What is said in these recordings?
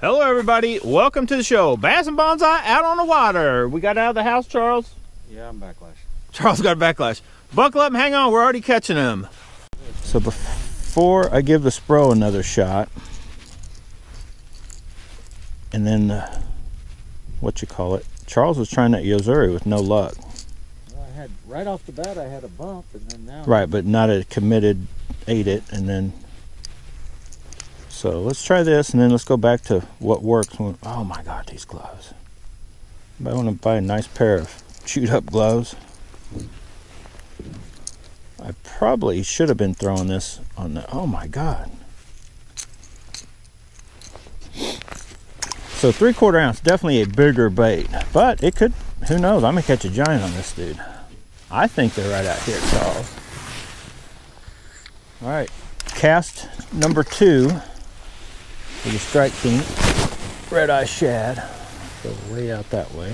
Hello everybody, welcome to the show. Bass and Bonsai out on the water. We got out of the house, Charles? Yeah, I'm backlash. Charles got a backlash. Buckle up and hang on, we're already catching him. So before I give the Spro another shot, and then, Charles was trying that Yozuri with no luck. Well, I had, right off the bat, I had a bump, and then now... Right, but not a committed, ate it, and then... So let's try this, and then let's go back to what works. Oh my God, these gloves. I want to buy a nice pair of chewed up gloves. I probably should have been throwing this on the, oh my God. So 3/4 ounce, definitely a bigger bait, but it could, who knows, I may catch a giant on this dude. I think they're right out here, Charles. All right, cast number 2. With a Strike King red eye shad. Go way out that way.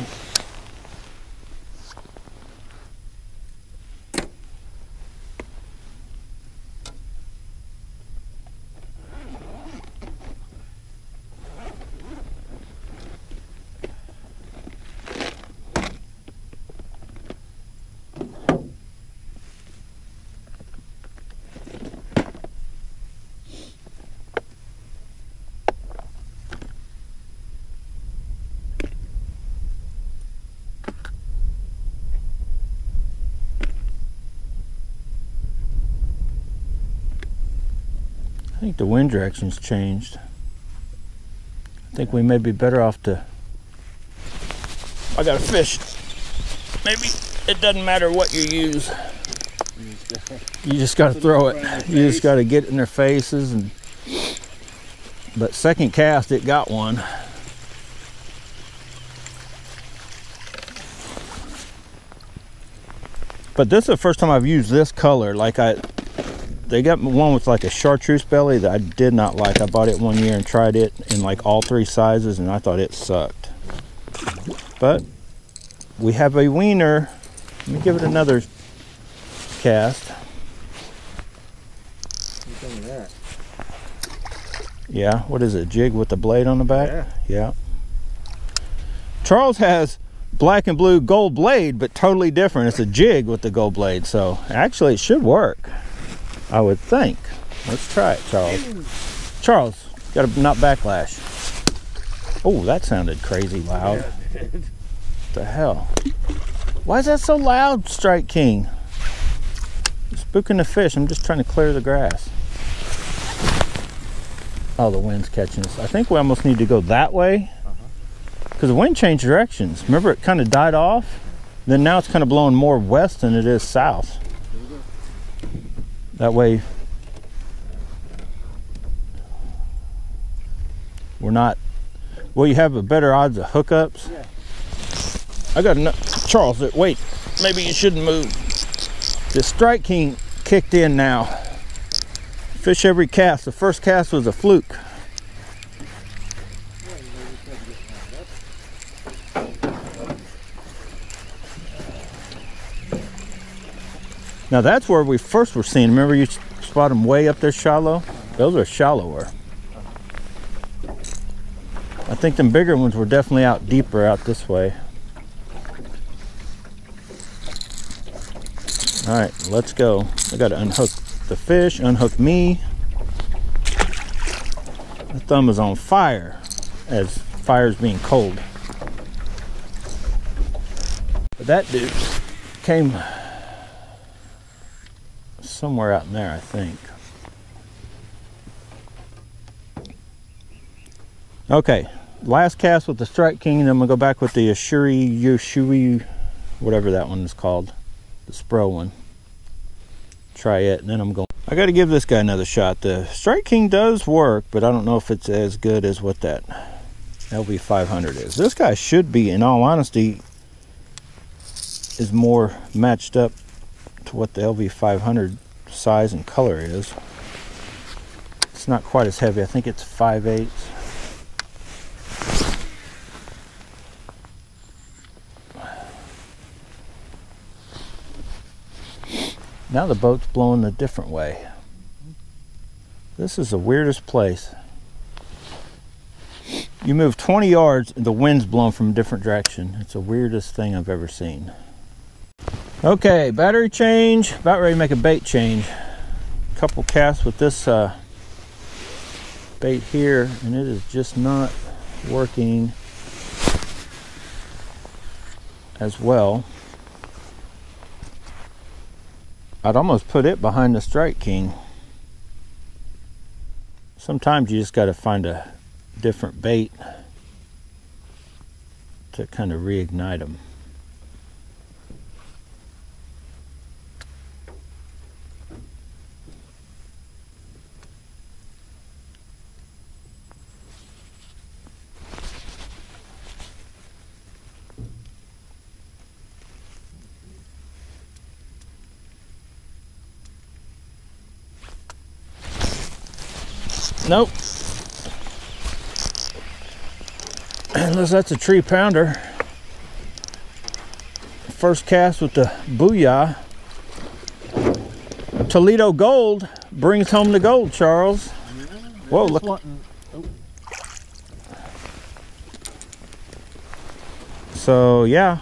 I think the wind direction's changed. I think we may be better off to... I got a fish. Maybe it doesn't matter what you use. You just got to throw it. You just got to get in their faces. But second cast, it got one. But this is the first time I've used this color. They got one with like a chartreuse belly that I did not like. I bought it one year and tried it in like all 3 sizes, and I thought it sucked. But we have a wiener. Let me give it another cast. Look at that. Yeah, what is it? Jig with the blade on the back? Yeah. Yeah. Charles has black and blue gold blade, but totally different. It's a jig with the gold blade, so actually it should work, I would think. Let's try it, Charles. Charles, got to not backlash. Oh, that sounded crazy loud. Yeah, it did. What the hell? Why is that so loud, Strike King? You're spooking the fish. I'm just trying to clear the grass. Oh, the wind's catching us. I think we almost need to go that way, because the wind changed directions. Remember, it kind of died off? Then now it's kind of blowing more west than it is south. That way we're not, well, you have a better odds of hookups. Yeah. I got enough. Charles, wait, maybe you shouldn't move. The Strike King kicked in now. Fish every cast. The first cast was a fluke. Now that's where we first were seeing. Remember you spot them way up there shallow? Those are shallower. I think them bigger ones were definitely out deeper out this way. All right, let's go. I gotta unhook the fish, unhook me. The thumb is on fire, as fire's being cold. But that dude came somewhere out in there, I think. Okay, last cast with the Strike King, and then I'm gonna go back with the Yoshui, whatever that one is called, the Spro one. Try it, and then I'm going. I got to give this guy another shot. The Strike King does work, but I don't know if it's as good as what that LV500 is. This guy should be, in all honesty, is more matched up to what the LV500 size and color is. It's not quite as heavy. I think it's 5/8. Now the boat's blowing a different way. This is the weirdest place. You move 20 yards and the wind's blowing from a different direction. It's the weirdest thing I've ever seen. Okay, battery change. About ready to make a bait change. Couple casts with this bait here, and it is just not working as well. I'd almost put it behind the Strike King. Sometimes you just got to find a different bait to kind of reignite them. Nope. Unless that's a tree pounder. First cast with the Booyah. Toledo Gold brings home the gold, Charles. Whoa, look. So, yeah.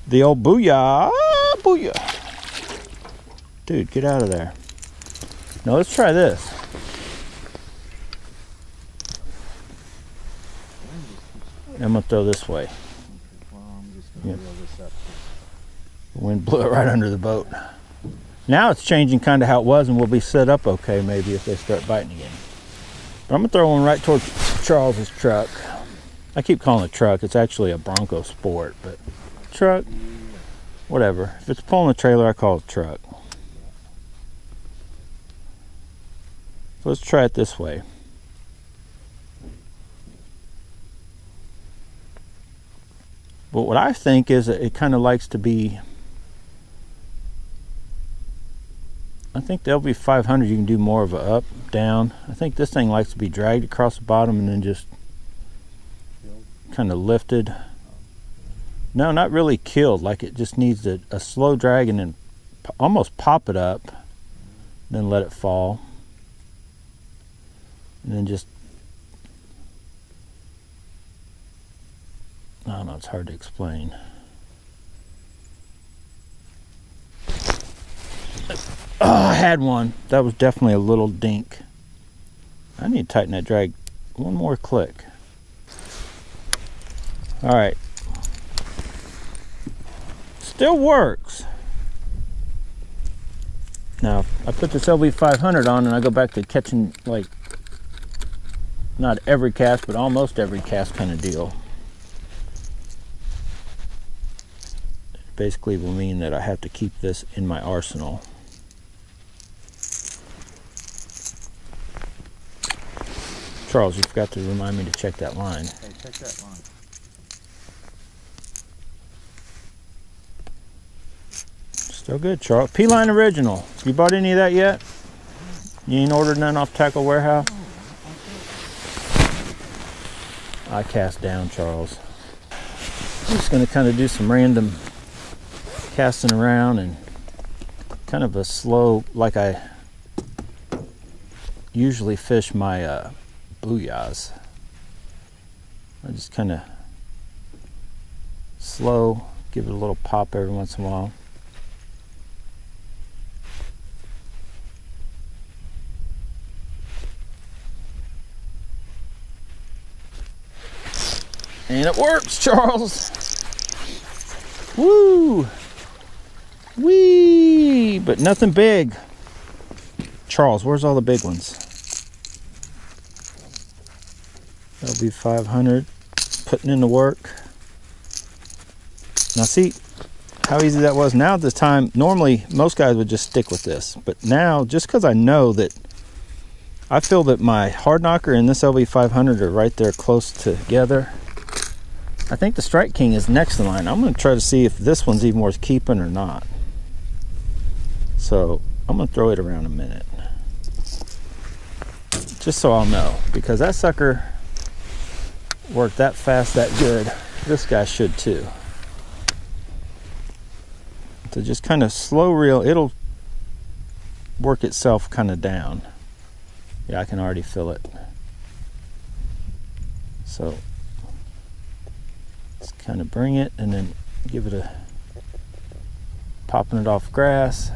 The old Booyah. Booyah. Dude, get out of there. Now let's try this. I'm gonna throw this way. Yep. The wind blew it right under the boat. Now it's changing kind of how it was, and we'll be set up okay maybe if they start biting again. But I'm gonna throw one right towards Charles's truck. I keep calling it truck. It's actually a Bronco Sport, but truck, whatever. If it's pulling a trailer, I call it truck. So let's try it this way. But what I think is that it kind of likes to be, I think the LV500 you can do more of a up, down. I think this thing likes to be dragged across the bottom and then just kind of lifted. No, not really killed, like it just needs a slow drag and then almost pop it up, then let it fall. And then just, I don't know, it's hard to explain. Oh, I had one. That was definitely a little dink. I need to tighten that drag one more click. All right. Still works. Now, if I put this LV500 on and I go back to catching, like, not every cast, but almost every cast kind of deal. It basically will mean that I have to keep this in my arsenal. Charles, you forgot to remind me to check that line. Hey, check that line. Still good, Charles. P-Line Original. You bought any of that yet? You ain't ordered none off Tackle Warehouse? I cast down, Charles. I'm just going to kind of do some random casting around and kind of a slow, like I usually fish my Booyahs. I just kind of slow, give it a little pop every once in a while. And it works, Charles. Woo! Wee! But nothing big. Charles, where's all the big ones? LV500, putting in the work. Now see how easy that was? Now at this time, normally most guys would just stick with this. But now, just because I know that, I feel that my Hardknocker and this LV500 are right there close together. I think the Strike King is next in line. I'm going to try to see if this one's even worth keeping or not. So I'm going to throw it around a minute. Just so I'll know. Because that sucker worked that fast, that good. This guy should too. So just kind of slow reel. It'll work itself kind of down. Yeah, I can already feel it. So just kind of bring it and then give it a popping it off grass.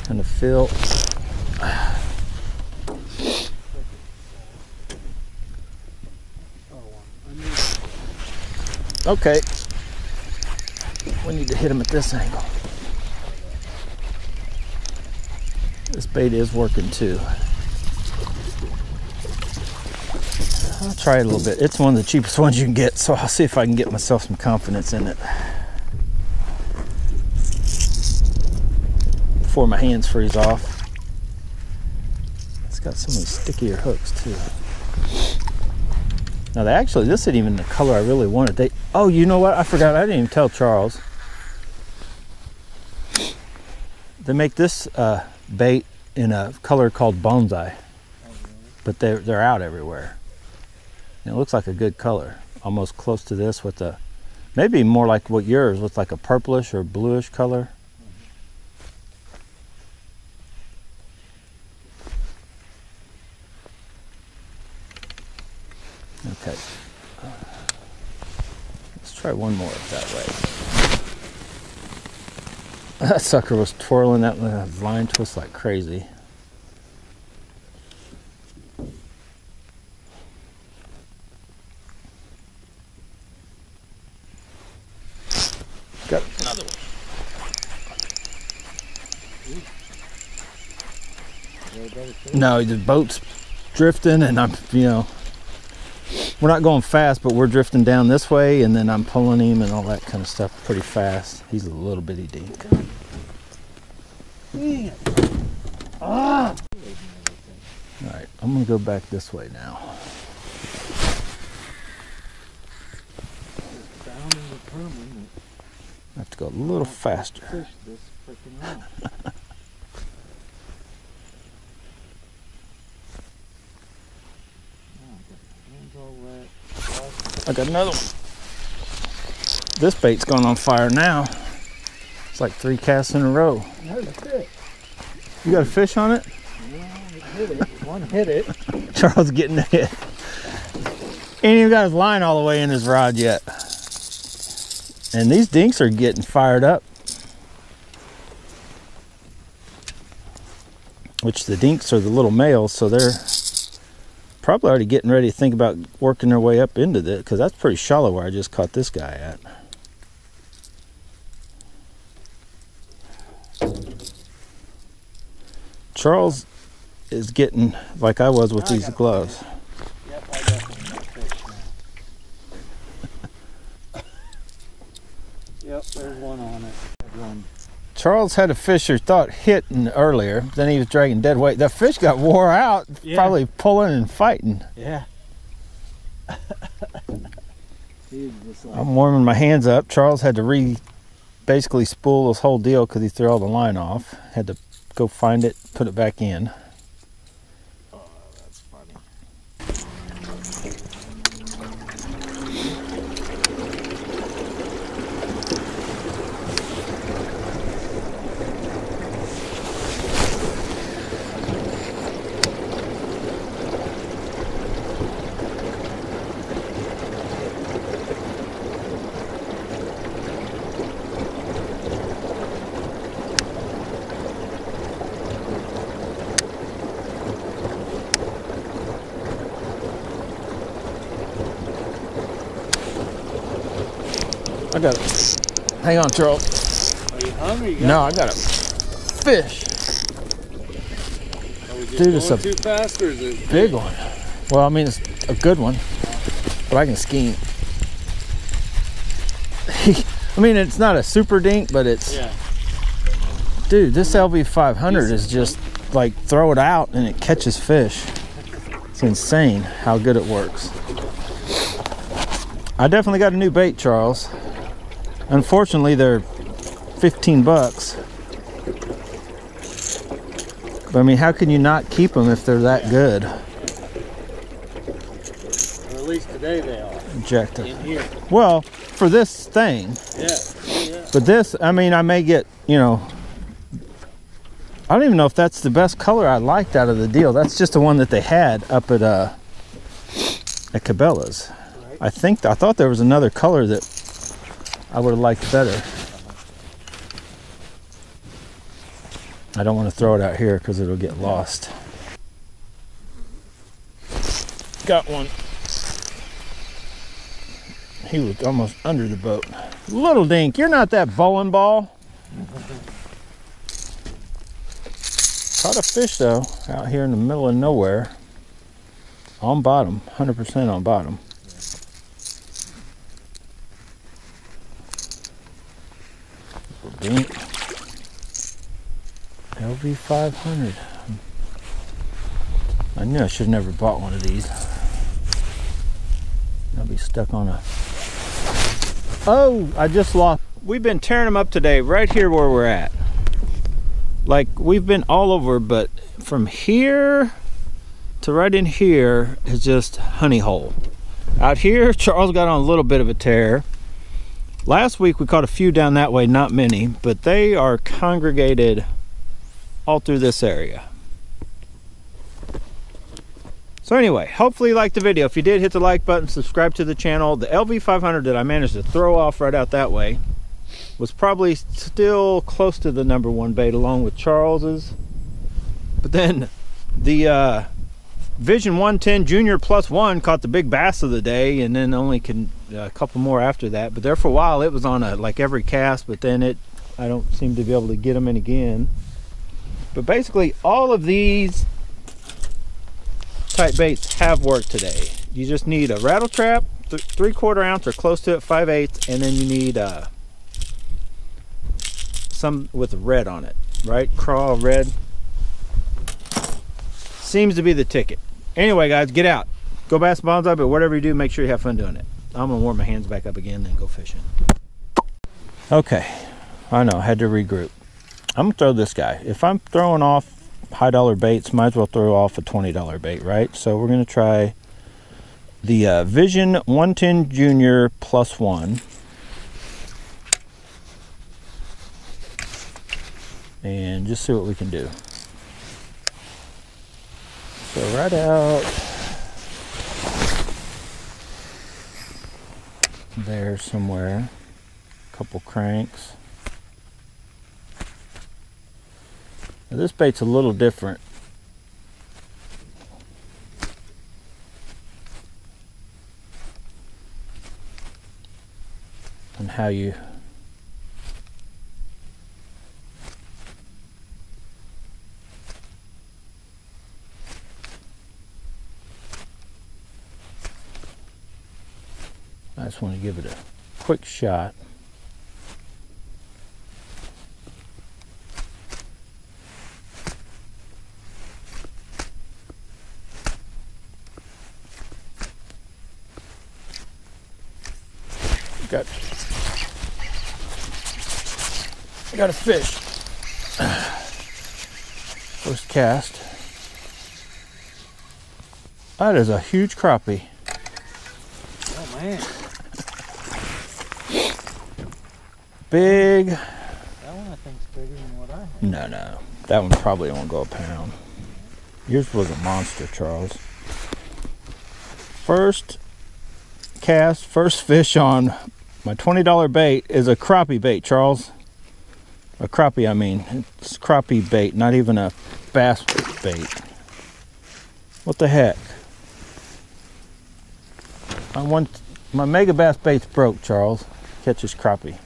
Kind of feel. Okay. We need to hit him at this angle. This bait is working too. I'll try it a little bit. It's one of the cheapest ones you can get, so I'll see if I can get myself some confidence in it before my hands freeze off. It's got some of these stickier hooks too. Now they actually, this isn't even the color I really wanted. Oh, you know what? I forgot. I didn't even tell Charles. They make this bait in a color called bonsai, but they're out everywhere. And it looks like a good color, almost close to this with a, maybe more like what yours with like a purplish or bluish color. Okay, let's try one more that way. That sucker was twirling that line twist like crazy. Got another one. No, the boat's drifting and I'm, you know, we're not going fast, but we're drifting down this way and then I'm pulling him and all that kind of stuff pretty fast. He's a little bitty dink. Ah! All right, I'm gonna go back this way now. I have to go a little faster. Fish this freaking out. I got another one. This bait's going on fire now. It's like 3 casts in a row. There's a fish. You got a fish on it? Yeah, it hit it. One hit it. Charles getting a hit. Ain't even got his line all the way in his rod yet. And these dinks are getting fired up. Which the dinks are the little males, so they're probably already getting ready to think about working their way up into this, because that's pretty shallow where I just caught this guy at. Charles is getting like I was with these gloves. Yep, I definitely got fish now. Yep, there's one on it. One. Charles had a fish he thought hitting earlier, then he was dragging dead weight. That fish got wore out, yeah. Probably pulling and fighting. Yeah. Just like, I'm warming my hands up. Charles had to basically spool this whole deal because he threw all the line off. Had to go find it, put it back in. oh, that's funny. I got it. Hang on, Charles. Are you hungry? No, I got a fish. Are we just Dude, it's going a too fast, or is it big one. Well, I mean, it's a good one, but I can skein. I mean, it's not a super dink, but it's... Yeah. Dude, this LV500 is just like throw it out and it catches fish. It's insane how good it works. I definitely got a new bait, Charles. Unfortunately, they're 15 bucks. But I mean, how can you not keep them if they're that good? Or at least today they are. Objective. In here. Well, for this thing. Yeah. Yeah. But this, I mean, I may get, you know, I don't even know if that's the best color I liked out of the deal. That's just the one that they had up at Cabela's. Right. I thought there was another color that I would have liked better. I don't want to throw it out here because it'll get lost. Got one. He was almost under the boat. Little dink, you're not that bowling ball. Caught a fish though, out here in the middle of nowhere. On bottom, 100% on bottom. Dink. LV500. I knew I should have never bought one of these. I'll be stuck on a... Oh, I just lost. We've been tearing them up today, right here where we're at. Like, we've been all over, but from here to right in here is just honey hole. Out here, Charles got on a little bit of a tear. Last week we caught a few down that way, not many, but they are congregated all through this area. So anyway, hopefully you liked the video. If you did, hit the like button, subscribe to the channel. The LV500 that I managed to throw off right out that way was probably still close to the #1 bait along with Charles's. But then the Vision 110 Junior +1 caught the big bass of the day, and then only a couple more after that. But there for a while it was on like every cast, but then I don't seem to be able to get them in again. But basically all of these type baits have worked today. You just need a Rattletrap, 3/4 ounce or close to it, 5/8, and then you need some with red on it, right? Craw red seems to be the ticket. Anyway, guys, get out, go bass bonsai, but whatever you do, make sure you have fun doing it. I'm gonna warm my hands back up again and go fishing. Okay, I know, I had to regroup. I'm gonna throw this guy. If I'm throwing off high dollar baits, might as well throw off a $20 bait, right? So we're gonna try the Vision 110 Junior +1, and just see what we can do. So right out there somewhere, a couple cranks. Now this bait's a little different. And how you I just want to give it a quick shot. Got a fish. First cast. That is a huge crappie. Oh man. Big. That one I think's bigger than what I had. No. That one probably won't go a pound. Yours was a monster, Charles. First cast, first fish on my $20 bait is a crappie bait, Charles. A crappie, I mean. It's crappie bait, not even a bass bait. What the heck? My mega bass bait's broke, Charles. Catch this crappie.